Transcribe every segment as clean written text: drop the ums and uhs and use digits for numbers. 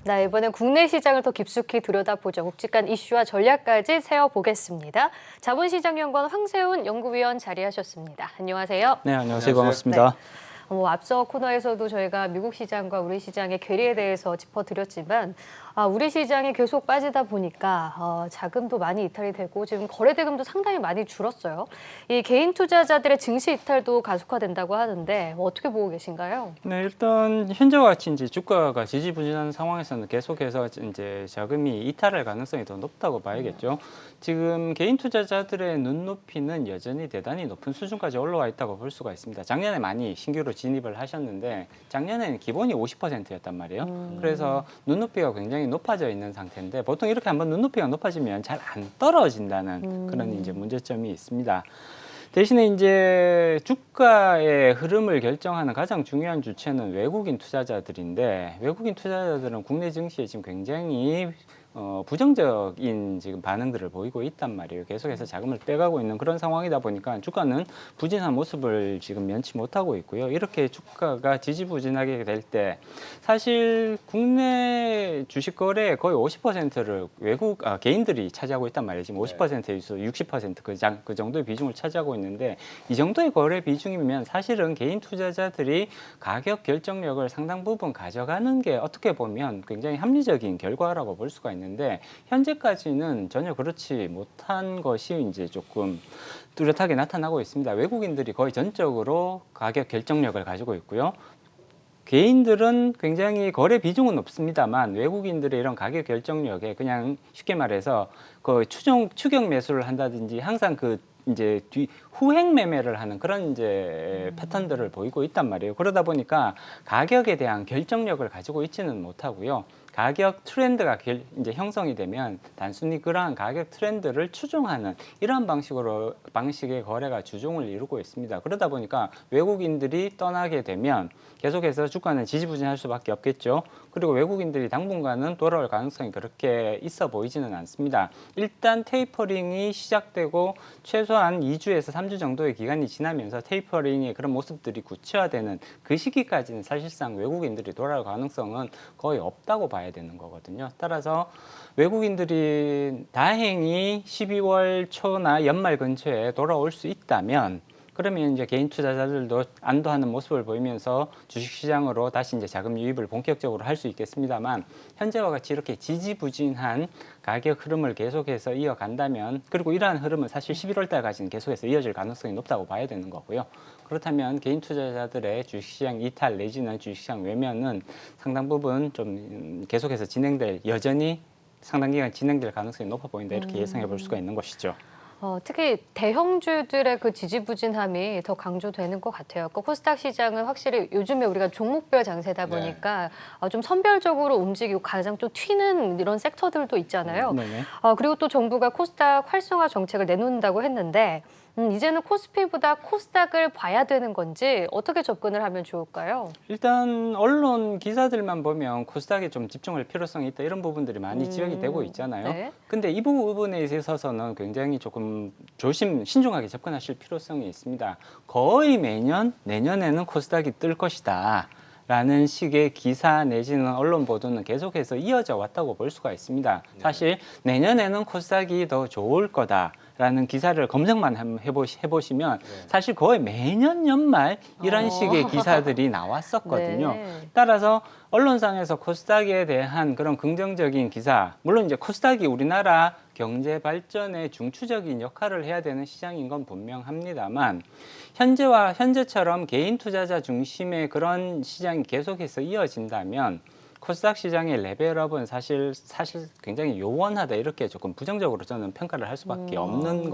네, 이번엔 국내 시장을 더 깊숙이 들여다보죠. 묵직한 이슈와 전략까지 세워보겠습니다. 자본시장연구원 황세훈 연구위원 자리하셨습니다. 안녕하세요. 네, 안녕하세요. 안녕하세요. 반갑습니다. 앞서 코너에서도 저희가 미국 시장과 우리 시장의 괴리에 대해서 짚어드렸지만 우리 시장이 계속 빠지다 보니까 자금도 많이 이탈이 되고 지금 거래대금도 상당히 많이 줄었어요. 이 개인 투자자들의 증시 이탈도 가속화된다고 하는데 어떻게 보고 계신가요? 네, 일단 현재와 같이 이제 주가가 지지부진한 상황에서는 계속해서 이제 자금이 이탈할 가능성이 더 높다고 봐야겠죠. 지금 개인 투자자들의 눈높이는 여전히 대단히 높은 수준까지 올라와 있다고 볼 수가 있습니다. 작년에 많이 신규로 진입을 하셨는데 작년에는 기본이 50%였단 말이에요. 그래서 눈높이가 굉장히 높아져 있는 상태인데 보통 이렇게 한번 눈높이가 높아지면 잘 안 떨어진다는 그런 이제 문제점이 있습니다. 대신에 이제 주가의 흐름을 결정하는 가장 중요한 주체는 외국인 투자자들인데 외국인 투자자들은 국내 증시에 지금 굉장히 부정적인 지금 반응들을 보이고 있단 말이에요. 계속해서 자금을 빼가고 있는 그런 상황이다 보니까 주가는 부진한 모습을 지금 면치 못하고 있고요. 이렇게 주가가 지지부진하게 될 때 사실 국내 주식 거래의 거의 50%를 개인들이 차지하고 있단 말이에요. 지금 50%에서 60% 그 정도의 비중을 차지하고 있는데 이 정도의 거래 비중이면 사실은 개인 투자자들이 가격 결정력을 상당 부분 가져가는 게 어떻게 보면 굉장히 합리적인 결과라고 볼 수가 있는데 현재까지는 전혀 그렇지 못한 것이 이제 조금 뚜렷하게 나타나고 있습니다. 외국인들이 거의 전적으로 가격 결정력을 가지고 있고요. 개인들은 굉장히 거래 비중은 없습니다만 외국인들의 이런 가격 결정력에 그냥 쉽게 말해서 그 추격 매수를 한다든지 항상 그 이제 후행 매매를 하는 그런 이제 패턴들을 보이고 있단 말이에요. 그러다 보니까 가격에 대한 결정력을 가지고 있지는 못하고요. 가격 트렌드가 이제 형성이 되면 단순히 그러한 가격 트렌드를 추종하는 이러한 방식의 거래가 주종을 이루고 있습니다. 그러다 보니까 외국인들이 떠나게 되면 계속해서 주가는 지지부진할 수밖에 없겠죠. 그리고 외국인들이 당분간은 돌아올 가능성이 그렇게 있어 보이지는 않습니다. 일단 테이퍼링이 시작되고 최소한 2주에서 3주 정도의 기간이 지나면서 테이퍼링의 그런 모습들이 구체화되는 그 시기까지는 사실상 외국인들이 돌아올 가능성은 거의 없다고 봐야 되는 거거든요. 따라서 외국인들이 다행히 12월 초나 연말 근처에 돌아올 수 있다면 그러면 이제 개인 투자자들도 안도하는 모습을 보이면서 주식시장으로 다시 이제 자금 유입을 본격적으로 할 수 있겠습니다만 현재와 같이 이렇게 지지부진한 가격 흐름을 계속해서 이어간다면 그리고 이러한 흐름은 사실 11월 달까지는 계속해서 이어질 가능성이 높다고 봐야 되는 거고요. 그렇다면 개인 투자자들의 주식시장 이탈 내지는 주식시장 외면은 상당 부분 좀 계속해서 여전히 상당 기간 진행될 가능성이 높아 보인다 이렇게 예상해 볼 수가 있는 것이죠. 특히 대형주들의 그 지지부진함이 더 강조되는 것 같아요. 그 코스닥 시장은 확실히 요즘에 우리가 종목별 장세다 보니까 좀 선별적으로 움직이고 가장 좀 튀는 이런 섹터들도 있잖아요. 네네. 그리고 또 정부가 코스닥 활성화 정책을 내놓는다고 했는데 이제는 코스피보다 코스닥을 봐야 되는 건지 어떻게 접근을 하면 좋을까요? 일단 언론 기사들만 보면 코스닥에 좀 집중할 필요성이 있다 이런 부분들이 많이 지적이 되고 있잖아요. 네. 근데 이 부분에 있어서는 굉장히 조금 신중하게 접근하실 필요성이 있습니다. 거의 매년 내년에는 코스닥이 뜰 것이다. 라는 식의 기사 내지는 언론 보도는 계속해서 이어져 왔다고 볼 수가 있습니다. 사실 내년에는 코스닥이 더 좋을 거다라는 기사를 검색만 해보시면 사실 거의 매년 연말 이런 식의 기사들이 나왔었거든요. 네. 따라서 언론상에서 코스닥에 대한 그런 긍정적인 기사, 물론 이제 코스닥이 우리나라 경제 발전에 중추적인 역할을 해야 되는 시장인 건 분명합니다만 현재처럼 개인 투자자 중심의 그런 시장이 계속해서 이어진다면 코스닥 시장의 레벨업은 사실 굉장히 요원하다 이렇게 조금 부정적으로 저는 평가를 할 수밖에 없는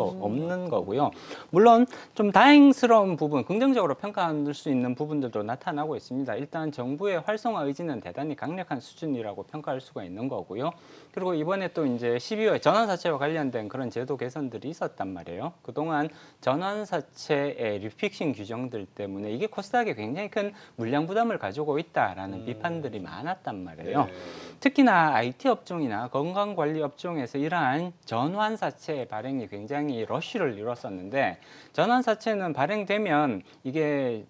거고요. 물론 좀 다행스러운 부분, 긍정적으로 평가할 수 있는 부분들도 나타나고 있습니다. 일단 정부의 활성화 의지는 대단히 강력한 수준이라고 평가할 수가 있는 거고요. 그리고 이번에 또 이제 12월 전환사채와 관련된 그런 제도 개선들이 있었단 말이에요. 그동안 전환사채의 리픽싱 규정들 때문에 이게 코스닥에 굉장히 큰 물량 부담을 가지고 있다라는 비판들이 많았단 말이에요. 특히나 IT 업종이나 건강관리 업종에서 이러한 전환사채 발행이 굉장히 러쉬를 이뤘었는데 전환사채는 발행되면 이게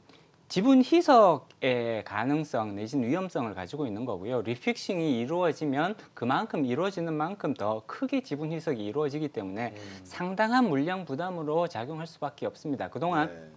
지분 희석의 가능성 내지는 위험성을 가지고 있는 거고요. 리픽싱이 이루어지면 그만큼 이루어지는 만큼 더 크게 지분 희석이 이루어지기 때문에 상당한 물량 부담으로 작용할 수밖에 없습니다. 그동안 네.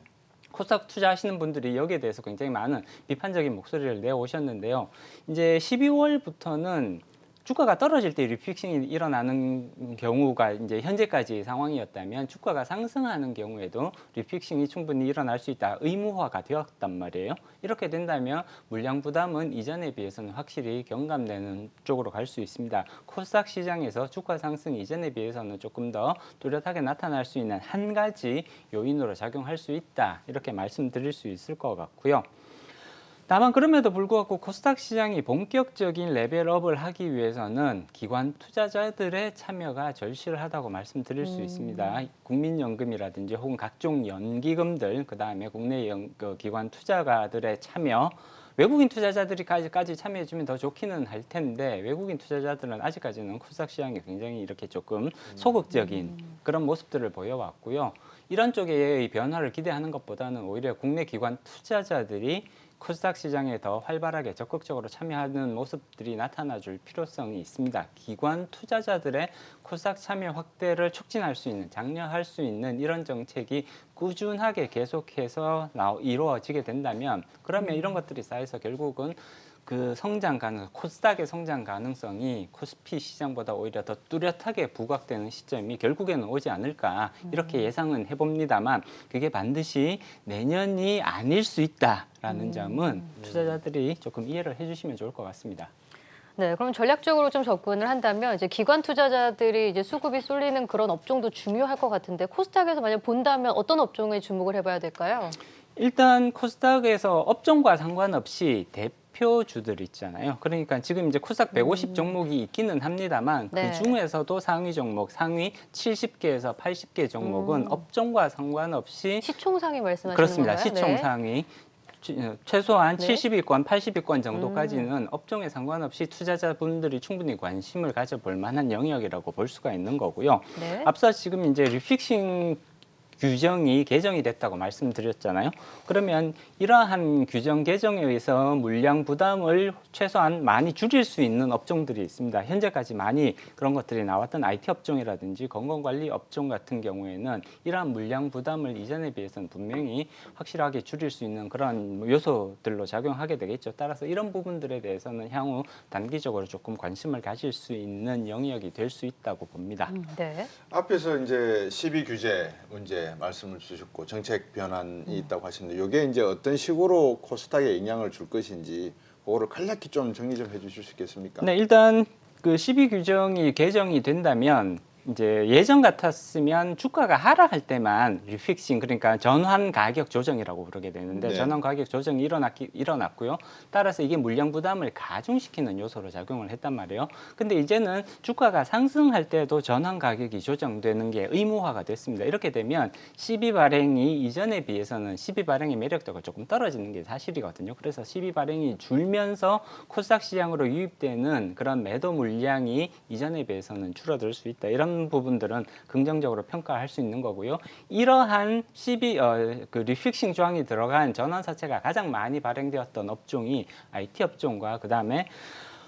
코스닥 투자하시는 분들이 여기에 대해서 굉장히 많은 비판적인 목소리를 내오셨는데요. 이제 12월부터는 주가가 떨어질 때 리픽싱이 일어나는 경우가 이제 현재까지 상황이었다면 주가가 상승하는 경우에도 리픽싱이 충분히 일어날 수 있다. 의무화가 되었단 말이에요. 이렇게 된다면 물량 부담은 이전에 비해서는 확실히 경감되는 쪽으로 갈 수 있습니다. 코스닥 시장에서 주가 상승 이전에 비해서는 조금 더 뚜렷하게 나타날 수 있는 한 가지 요인으로 작용할 수 있다. 이렇게 말씀드릴 수 있을 것 같고요. 다만 그럼에도 불구하고 코스닥 시장이 본격적인 레벨업을 하기 위해서는 기관 투자자들의 참여가 절실하다고 말씀드릴 수 있습니다. 국민연금이라든지 혹은 각종 연기금들, 그다음에 국내 기관 투자가들의 참여, 외국인 투자자들이까지 참여해주면 더 좋기는 할 텐데 외국인 투자자들은 아직까지는 코스닥 시장이 굉장히 이렇게 조금 소극적인 그런 모습들을 보여왔고요. 이런 쪽의 변화를 기대하는 것보다는 오히려 국내 기관 투자자들이 코스닥 시장에 더 활발하게 적극적으로 참여하는 모습들이 나타나 줄 필요성이 있습니다. 기관 투자자들의 코스닥 참여 확대를 촉진할 수 있는, 장려할 수 있는 이런 정책이 꾸준하게 계속해서 이루어지게 된다면 그러면 이런 것들이 쌓여서 결국은 그 성장 가능, 코스닥의 성장 가능성이 코스피 시장보다 오히려 더 뚜렷하게 부각되는 시점이 결국에는 오지 않을까 이렇게 예상은 해봅니다만 그게 반드시 내년이 아닐 수 있다라는 점은 투자자들이 조금 이해를 해주시면 좋을 것 같습니다. 네, 그럼 전략적으로 좀 접근을 한다면 이제 기관 투자자들이 이제 수급이 쏠리는 그런 업종도 중요할 것 같은데 코스닥에서 만약 본다면 어떤 업종에 주목을 해봐야 될까요? 일단 코스닥에서 업종과 상관없이 대표주들 있잖아요. 그러니까 지금 이제 코스닥 150 종목이 있기는 합니다만 네. 그 중에서도 상위 종목, 상위 70개에서 80개 종목은 업종과 상관없이 시총상위 말씀하시는 그렇습니다. 건가요? 시총 네. 상위 최소한 네. 70위권, 80위권 정도까지는 업종에 상관없이 투자자분들이 충분히 관심을 가져볼 만한 영역이라고 볼 수가 있는 거고요. 네. 앞서 지금 이제 리픽싱 규정이 개정이 됐다고 말씀드렸잖아요. 그러면 이러한 규정 개정에 의해서 물량 부담을 최소한 많이 줄일 수 있는 업종들이 있습니다. 현재까지 많이 그런 것들이 나왔던 IT 업종이라든지 건강관리 업종 같은 경우에는 이러한 물량 부담을 이전에 비해서는 분명히 확실하게 줄일 수 있는 그런 요소들로 작용하게 되겠죠. 따라서 이런 부분들에 대해서는 향후 단기적으로 조금 관심을 가질 수 있는 영역이 될 수 있다고 봅니다. 네. 앞에서 이제 12 규제 문제 말씀을 주셨고 정책 변환이 있다고 하시는데 이게 이제 어떤 식으로 코스닥에 영향을 줄 것인지 그거를 간략히 좀 정리 좀 해주실 수 있겠습니까? 네, 일단 그 12 규정이 개정이 된다면 이제 예전 같았으면 주가가 하락할 때만 리픽싱 그러니까 전환 가격 조정이라고 부르게 되는데 네. 전환 가격 조정이 일어났고요. 따라서 이게 물량 부담을 가중시키는 요소로 작용을 했단 말이에요. 근데 이제는 주가가 상승할 때도 전환 가격이 조정되는 게 의무화가 됐습니다. 이렇게 되면 12 발행이 이전에 비해서는 12 발행의 매력도가 조금 떨어지는 게 사실이거든요. 그래서 12 발행이 줄면서 코스닥 시장으로 유입되는 그런 매도 물량이 이전에 비해서는 줄어들 수 있다. 이런 부분들은 긍정적으로 평가할 수 있는 거고요. 이러한 그 리픽싱 조항이 들어간 전환사채가 가장 많이 발행되었던 업종이 IT 업종과 그다음에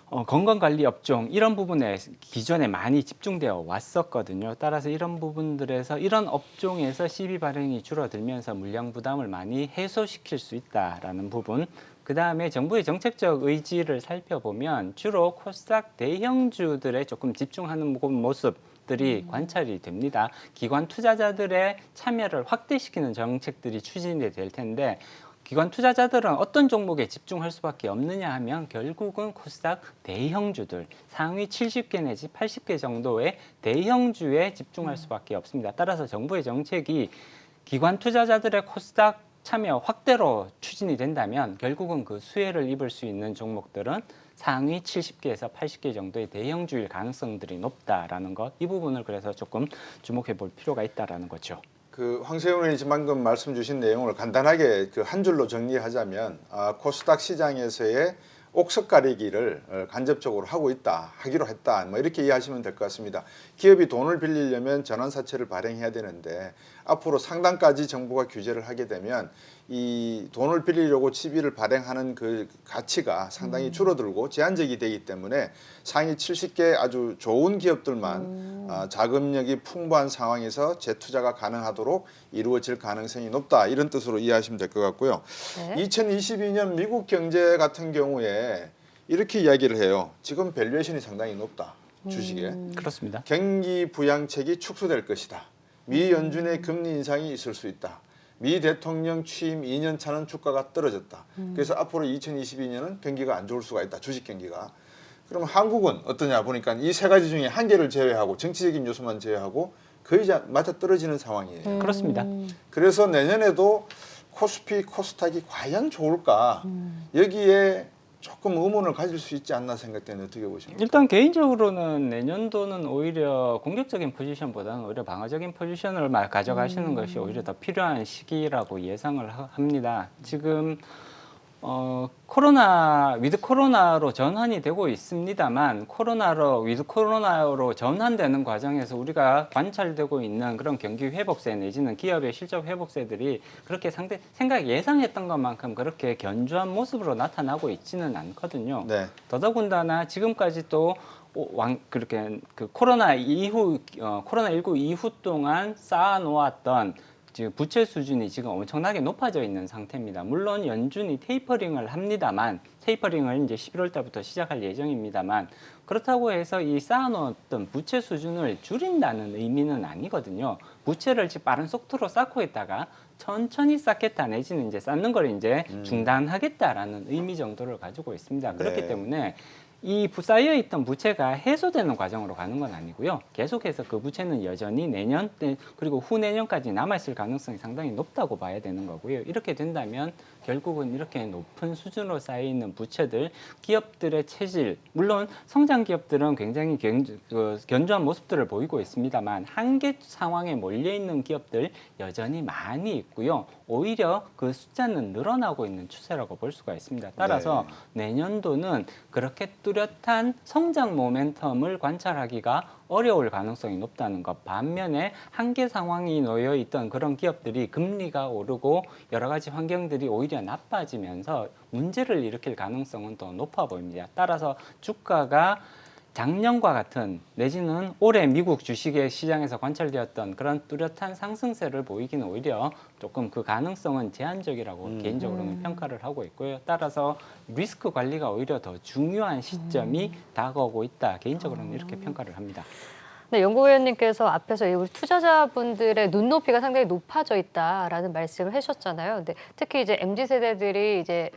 건강관리 업종 이런 부분에 기존에 많이 집중되어 왔었거든요. 따라서 이런 부분들에서 이런 업종에서 시비 발행이 줄어들면서 물량 부담을 많이 해소시킬 수 있다라는 부분. 그 다음에 정부의 정책적 의지를 살펴보면 주로 코스닥 대형주들에 조금 집중하는 모습들이 관찰이 됩니다. 기관 투자자들의 참여를 확대시키는 정책들이 추진이 될 텐데 기관 투자자들은 어떤 종목에 집중할 수밖에 없느냐 하면 결국은 코스닥 대형주들 상위 70개 내지 80개 정도의 대형주에 집중할 수밖에 없습니다. 따라서 정부의 정책이 기관 투자자들의 코스닥 참여 확대로 추진이 된다면 결국은 그 수혜를 입을 수 있는 종목들은 상위 70개에서 80개 정도의 대형주일 가능성들이 높다라는 것, 이 부분을 그래서 조금 주목해 볼 필요가 있다라는 거죠. 그 황세웅 의원이 방금 말씀 주신 내용을 간단하게 그 한 줄로 정리하자면 코스닥 시장에서의 옥석 가리기를 간접적으로 하기로 했다. 뭐 이렇게 이해하시면 될 것 같습니다. 기업이 돈을 빌리려면 전환사채를 발행해야 되는데 앞으로 상단까지 정부가 규제를 하게 되면 이 돈을 빌리려고 시비를 발행하는 그 가치가 상당히 줄어들고 제한적이 되기 때문에 상위 70개 아주 좋은 기업들만 자금력이 풍부한 상황에서 재투자가 가능하도록 이루어질 가능성이 높다, 이런 뜻으로 이해하시면 될 것 같고요. 네. 2022년 미국 경제 같은 경우에 이렇게 이야기를 해요. 지금 밸류에이션이 상당히 높다, 주식에. 그렇습니다. 경기 부양책이 축소될 것이다. 미 연준의 금리 인상이 있을 수 있다. 미 대통령 취임 2년 차는 주가가 떨어졌다. 그래서 앞으로 2022년은 경기가 안 좋을 수가 있다, 주식 경기가. 그럼 한국은 어떠냐 보니까 이 세 가지 중에 한 개를 제외하고, 정치적인 요소만 제외하고 거의 맞아 떨어지는 상황이에요. 그렇습니다. 그래서 내년에도 코스피, 코스닥이 과연 좋을까? 여기에 조금 의문을 가질 수 있지 않나 생각되는데 어떻게 보십니까? 일단 개인적으로는 내년도는 오히려 공격적인 포지션보다는 오히려 방어적인 포지션을 가져가시는 것이 오히려 더 필요한 시기라고 예상을 합니다. 지금 위드 코로나로 전환이 되고 있습니다만, 위드 코로나로 전환되는 과정에서 우리가 관찰되고 있는 그런 경기 회복세 내지는 기업의 실적 회복세들이 그렇게 예상했던 것만큼 그렇게 견조한 모습으로 나타나고 있지는 않거든요. 네. 더더군다나 지금까지 또 그렇게 그 코로나19 이후 동안 쌓아놓았던 지금 부채 수준이 지금 엄청나게 높아져 있는 상태입니다. 물론 연준이 테이퍼링을 합니다만, 테이퍼링을 이제 11월 달부터 시작할 예정입니다만, 그렇다고 해서 이 쌓아놓았던 부채 수준을 줄인다는 의미는 아니거든요. 부채를 지금 빠른 속도로 쌓고 있다가 천천히 쌓겠다, 내지는 이제 쌓는 걸 이제 중단하겠다라는 의미 정도를 가지고 있습니다. 그렇기 네. 때문에 이 쌓여있던 부채가 해소되는 과정으로 가는 건 아니고요. 계속해서 그 부채는 여전히 내년 그리고 후내년까지 남아있을 가능성이 상당히 높다고 봐야 되는 거고요. 이렇게 된다면 결국은 이렇게 높은 수준으로 쌓여있는 부채들, 기업들의 체질, 물론 성장 기업들은 굉장히 견조한 모습들을 보이고 있습니다만 한계 상황에 몰려있는 기업들 여전히 많이 있고요. 오히려 그 숫자는 늘어나고 있는 추세라고 볼 수가 있습니다. 따라서 내년도는 그렇게 뚜렷한 성장 모멘텀을 관찰하기가 어려울 가능성이 높다는 것. 반면에 한계 상황이 놓여 있던 그런 기업들이 금리가 오르고 여러 가지 환경들이 오히려 나빠지면서 문제를 일으킬 가능성은 더 높아 보입니다. 따라서 주가가 작년과 같은 내지는 올해 미국 주식의 시장에서 관찰되었던 그런 뚜렷한 상승세를 보이기는 오히려 조금 그 가능성은 제한적이라고 개인적으로는 평가를 하고 있고요. 따라서 리스크 관리가 오히려 더 중요한 시점이 다가오고 있다. 개인적으로는 이렇게 평가를 합니다. 네, 연구위원님께서 앞에서 우리 투자자분들의 눈높이가 상당히 높아져 있다라는 말씀을 하셨잖아요. 근데 특히 이제 MZ 세대들이 이제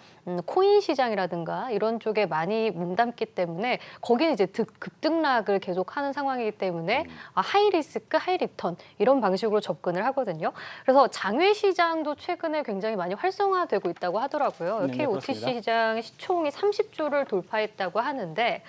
코인 시장이라든가 이런 쪽에 많이 몸담기 때문에 거기는 이제 급등락을 계속하는 상황이기 때문에 하이 리스크, 하이 리턴 이런 방식으로 접근을 하거든요. 그래서 장외 시장도 최근에 굉장히 많이 활성화되고 있다고 하더라고요. 네, KOTC 그렇습니다. 시장의 시총이 30조를 돌파했다고 하는데.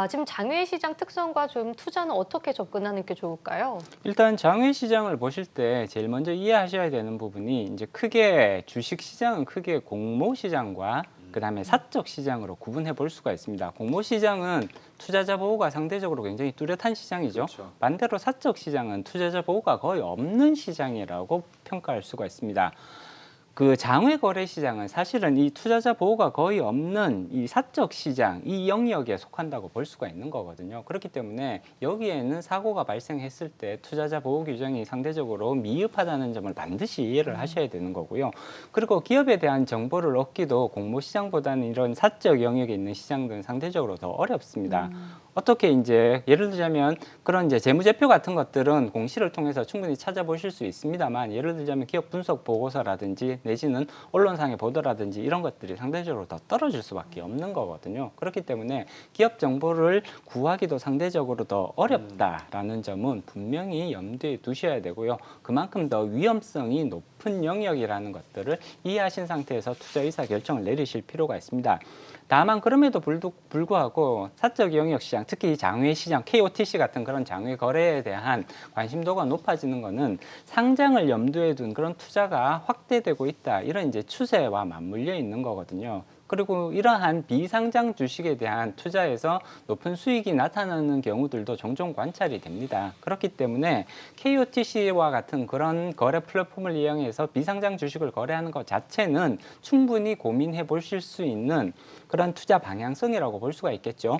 지금 장외 시장 특성과 좀 투자는 어떻게 접근하는 게 좋을까요? 일단 장외 시장을 보실 때 제일 먼저 이해하셔야 되는 부분이 이제 크게 주식 시장은 크게 공모 시장과 그다음에 사적 시장으로 구분해 볼 수가 있습니다. 공모 시장은 투자자 보호가 상대적으로 굉장히 뚜렷한 시장이죠. 그렇죠. 반대로 사적 시장은 투자자 보호가 거의 없는 시장이라고 평가할 수가 있습니다. 그 장외 거래 시장은 사실은 이 투자자 보호가 거의 없는 이 사적 시장, 이 영역에 속한다고 볼 수가 있는 거거든요. 그렇기 때문에 여기에는 사고가 발생했을 때 투자자 보호 규정이 상대적으로 미흡하다는 점을 반드시 이해를 하셔야 되는 거고요. 그리고 기업에 대한 정보를 얻기도 공모 시장보다는 이런 사적 영역에 있는 시장들은 상대적으로 더 어렵습니다. 어떻게 이제 예를 들자면 그런 이제 재무제표 같은 것들은 공시를 통해서 충분히 찾아보실 수 있습니다만, 예를 들자면 기업 분석 보고서라든지 내지는 언론상의 보도라든지 이런 것들이 상대적으로 더 떨어질 수밖에 없는 거거든요. 그렇기 때문에 기업 정보를 구하기도 상대적으로 더 어렵다라는 점은 분명히 염두에 두셔야 되고요. 그만큼 더 위험성이 높은 영역이라는 것들을 이해하신 상태에서 투자 의사 결정을 내리실 필요가 있습니다. 다만 그럼에도 불구하고 사적 영역 시장, 특히 장외 시장, KOTC 같은 그런 장외 거래에 대한 관심도가 높아지는 것은 상장을 염두에 둔 그런 투자가 확대되고 있다, 이런 이제 추세와 맞물려 있는 거거든요. 그리고 이러한 비상장 주식에 대한 투자에서 높은 수익이 나타나는 경우들도 종종 관찰이 됩니다. 그렇기 때문에 KOTC와 같은 그런 거래 플랫폼을 이용해서 비상장 주식을 거래하는 것 자체는 충분히 고민해 보실 수 있는 그런 투자 방향성이라고 볼 수가 있겠죠.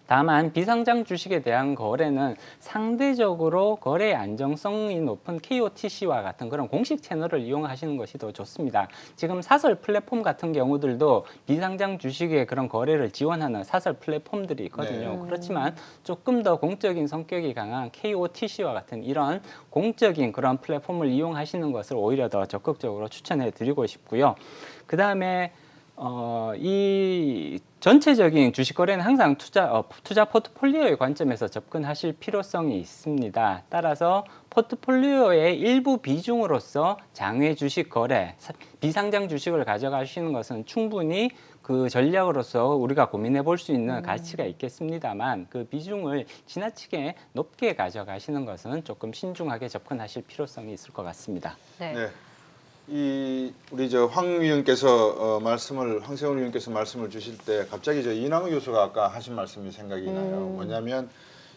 다만 비상장 주식에 대한 거래는 상대적으로 거래의 안정성이 높은 KOTC와 같은 그런 공식 채널을 이용하시는 것이 더 좋습니다. 지금 사설 플랫폼 같은 경우들도 비상장 주식의 그런 거래를 지원하는 사설 플랫폼들이 있거든요. 네. 그렇지만 조금 더 공적인 성격이 강한 KOTC와 같은 이런 공적인 그런 플랫폼을 이용하시는 것을 오히려 더 적극적으로 추천해 드리고 싶고요. 그 다음에 이 전체적인 주식 거래는 항상 투자 포트폴리오의 관점에서 접근하실 필요성이 있습니다. 따라서 포트폴리오의 일부 비중으로서 장외 주식 거래, 비상장 주식을 가져가시는 것은 충분히 그 전략으로서 우리가 고민해 볼 수 있는 가치가 있겠습니다만 그 비중을 지나치게 높게 가져가시는 것은 조금 신중하게 접근하실 필요성이 있을 것 같습니다. 네. 네. 우리 황 위원께서 황세훈 위원께서 말씀을 주실 때 갑자기 이낙연 교수가 아까 하신 말씀이 생각이 나요. 뭐냐면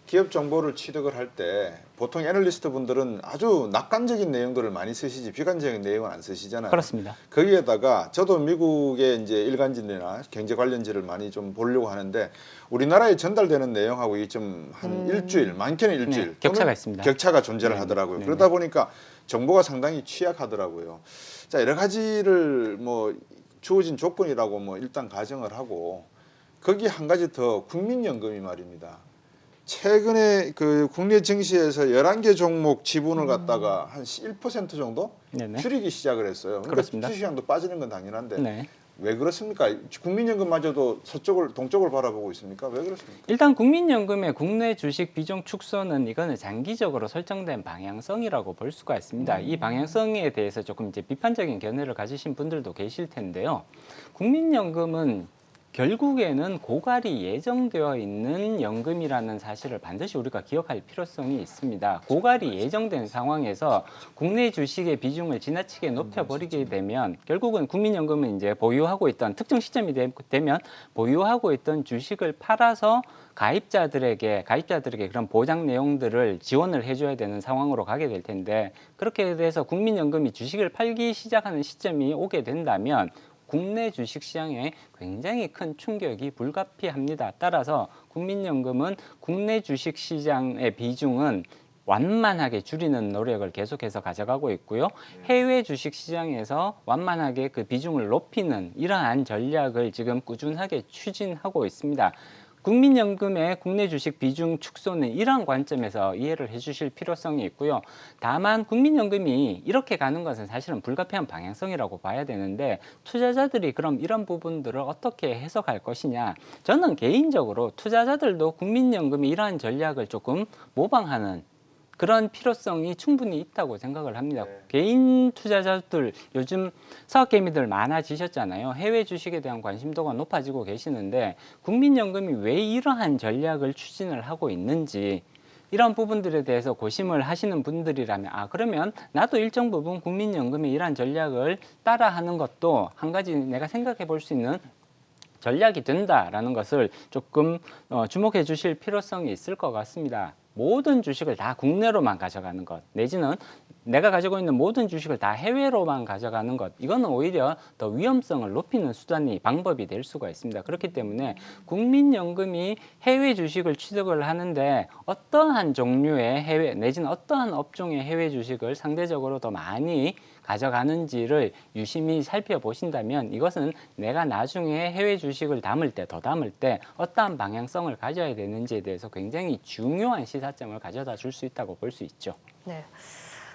기업 정보를 취득을 할 때 보통 애널리스트 분들은 아주 낙관적인 내용들을 많이 쓰시지 비관적인 내용은 안 쓰시잖아요. 그렇습니다. 거기에다가 저도 미국의 이제 일간지나 경제 관련지를 많이 좀 보려고 하는데 우리나라에 전달되는 내용하고 이 좀 한 일주일, 많게는 일주일 네, 격차가 있습니다. 격차가 존재를 하더라고요. 네. 그러다 보니까 정보가 상당히 취약하더라고요. 자, 여러 가지를 뭐 주어진 조건이라고 뭐 일단 가정을 하고 거기 한 가지 더 국민연금이 말입니다. 최근에 그 국내 증시에서 11개 종목 지분을 갖다가 한 1% 정도 네네. 줄이기 시작을 했어요. 그러니까 그렇습니다. 주식시장도 빠지는 건 당연한데 네. 왜 그렇습니까? 국민연금마저도 동쪽을 바라보고 있습니까? 왜 그렇습니까? 일단 국민연금의 국내 주식 비중 축소는 이거는 장기적으로 설정된 방향성이라고 볼 수가 있습니다. 이 방향성에 대해서 조금 이제 비판적인 견해를 가지신 분들도 계실 텐데요. 국민연금은 결국에는 고갈이 예정되어 있는 연금이라는 사실을 반드시 우리가 기억할 필요성이 있습니다. 고갈이 예정된 상황에서 국내 주식의 비중을 지나치게 높여버리게 되면 결국은 국민연금은 이제 보유하고 있던 특정 시점이 되면 보유하고 있던 주식을 팔아서 가입자들에게 그런 보장 내용들을 지원을 해줘야 되는 상황으로 가게 될 텐데 그렇게 돼서 국민연금이 주식을 팔기 시작하는 시점이 오게 된다면 국내 주식시장에 굉장히 큰 충격이 불가피합니다. 따라서 국민연금은 국내 주식시장의 비중은 완만하게 줄이는 노력을 계속해서 가져가고 있고요. 해외 주식시장에서 완만하게 그 비중을 높이는 이러한 전략을 지금 꾸준하게 추진하고 있습니다. 국민연금의 국내 주식 비중 축소는 이러한 관점에서 이해를 해주실 필요성이 있고요. 다만 국민연금이 이렇게 가는 것은 사실은 불가피한 방향성이라고 봐야 되는데 투자자들이 그럼 이런 부분들을 어떻게 해석할 것이냐. 저는 개인적으로 투자자들도 국민연금이 이러한 전략을 조금 모방하는 그런 필요성이 충분히 있다고 생각을 합니다. 네. 개인 투자자들 요즘 사업개미들 많아지셨잖아요. 해외 주식에 대한 관심도가 높아지고 계시는데 국민연금이 왜 이러한 전략을 추진을 하고 있는지 이런 부분들에 대해서 고심을 하시는 분들이라면 그러면 나도 일정 부분 국민연금의 이러한 전략을 따라하는 것도 한 가지 내가 생각해 볼 수 있는 전략이 된다라는 것을 조금 주목해 주실 필요성이 있을 것 같습니다. 모든 주식을 다 국내로만 가져가는 것 내지는 내가 가지고 있는 모든 주식을 다 해외로만 가져가는 것 이거는 오히려 더 위험성을 높이는 방법이 될 수가 있습니다. 그렇기 때문에 국민연금이 해외 주식을 취득을 하는데 어떠한 종류의 해외 내지는 어떠한 업종의 해외 주식을 상대적으로 더 많이 가져가는지를 유심히 살펴보신다면 이것은 내가 나중에 해외 주식을 더 담을 때 어떠한 방향성을 가져야 되는지에 대해서 굉장히 중요한 시사점을 가져다 줄 수 있다고 볼 수 있죠. 네.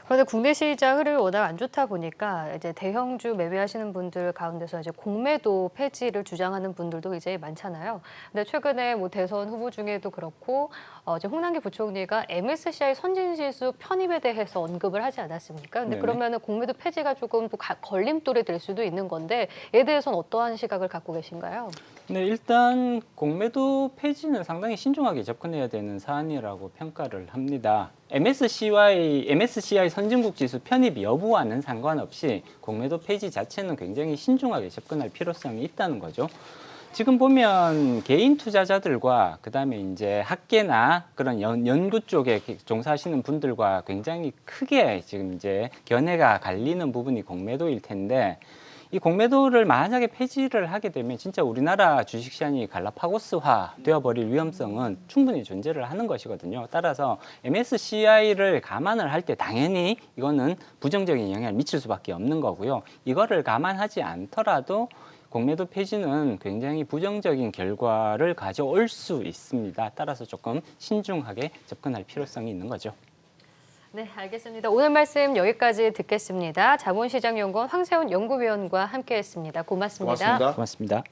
그런데 국내 시장 흐름이 워낙 안 좋다 보니까 이제 대형주 매매하시는 분들 가운데서 이제 공매도 폐지를 주장하는 분들도 이제 많잖아요. 근데 최근에 뭐 대선 후보 중에도 그렇고 이제 홍남기 부총리가 MSCI 선진지수 편입에 대해서 언급을 하지 않았습니까? 근데 네네. 그러면은 공매도 폐지가 조금 또 걸림돌이 될 수도 있는 건데 이에 대해서는 어떠한 시각을 갖고 계신가요? 네, 일단 공매도 폐지는 상당히 신중하게 접근해야 되는 사안이라고 평가를 합니다. MSCI 선진국 지수 편입 여부와는 상관없이 공매도 폐지 자체는 굉장히 신중하게 접근할 필요성이 있다는 거죠. 지금 보면 개인 투자자들과 그다음에 이제 학계나 그런 연구 쪽에 종사하시는 분들과 굉장히 크게 지금 이제 견해가 갈리는 부분이 공매도일 텐데, 이 공매도를 만약에 폐지를 하게 되면 진짜 우리나라 주식시장이 갈라파고스화 되어버릴 위험성은 충분히 존재를 하는 것이거든요. 따라서 MSCI를 감안을 할 때 당연히 이거는 부정적인 영향을 미칠 수밖에 없는 거고요. 이거를 감안하지 않더라도 공매도 폐지는 굉장히 부정적인 결과를 가져올 수 있습니다. 따라서 조금 신중하게 접근할 필요성이 있는 거죠. 네, 알겠습니다. 오늘 말씀 여기까지 듣겠습니다. 자본시장연구원 황세훈 연구위원과 함께했습니다. 고맙습니다. 고맙습니다. 고맙습니다.